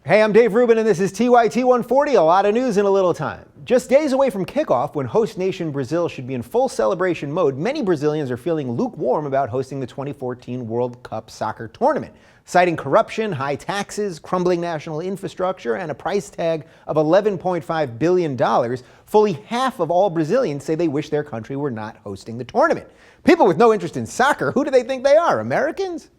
Hey, I'm Dave Rubin and this is TYT140, a lot of news in a little time. Just days away from kickoff, when host nation Brazil should be in full celebration mode, many Brazilians are feeling lukewarm about hosting the 2014 World Cup soccer tournament, citing corruption, high taxes, crumbling national infrastructure, and a price tag of $11.5 billion. Fully half of all Brazilians say they wish their country were not hosting the tournament. People with no interest in soccer, who do they think they are, Americans?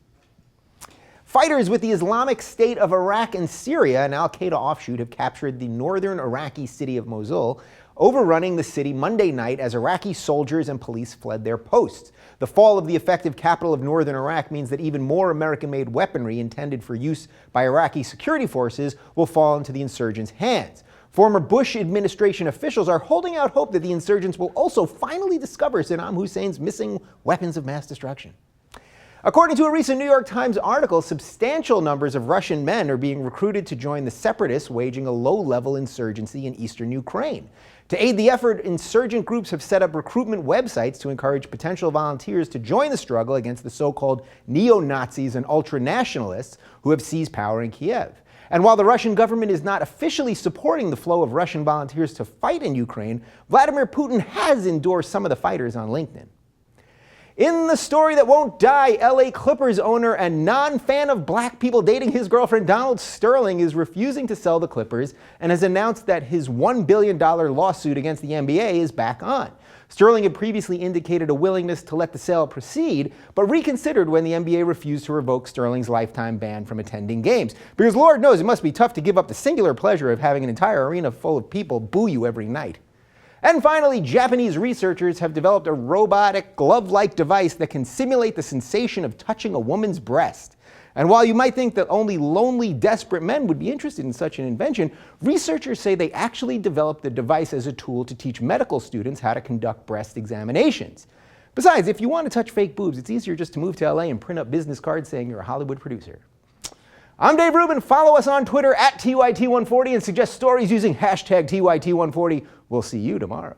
Fighters with the Islamic State of Iraq and Syria, an Al-Qaeda offshoot, have captured the northern Iraqi city of Mosul, overrunning the city Monday night as Iraqi soldiers and police fled their posts. The fall of the effective capital of northern Iraq means that even more American-made weaponry intended for use by Iraqi security forces will fall into the insurgents' hands. Former Bush administration officials are holding out hope that the insurgents will also finally discover Saddam Hussein's missing weapons of mass destruction. According to a recent New York Times article, substantial numbers of Russian men are being recruited to join the separatists waging a low-level insurgency in eastern Ukraine. To aid the effort, insurgent groups have set up recruitment websites to encourage potential volunteers to join the struggle against the so-called neo-Nazis and ultra-nationalists who have seized power in Kiev. And while the Russian government is not officially supporting the flow of Russian volunteers to fight in Ukraine, Vladimir Putin has endorsed some of the fighters on LinkedIn. In the story that won't die, LA Clippers owner and non-fan of black people dating his girlfriend Donald Sterling is refusing to sell the Clippers and has announced that his $1 billion lawsuit against the NBA is back on. Sterling had previously indicated a willingness to let the sale proceed, but reconsidered when the NBA refused to revoke Sterling's lifetime ban from attending games. Because Lord knows it must be tough to give up the singular pleasure of having an entire arena full of people boo you every night. And finally, Japanese researchers have developed a robotic, glove-like device that can simulate the sensation of touching a woman's breast. And while you might think that only lonely, desperate men would be interested in such an invention, researchers say they actually developed the device as a tool to teach medical students how to conduct breast examinations. Besides, if you want to touch fake boobs, it's easier just to move to LA and print up business cards saying you're a Hollywood producer. I'm Dave Rubin. Follow us on Twitter at TYT140 and suggest stories using hashtag TYT140. We'll see you tomorrow.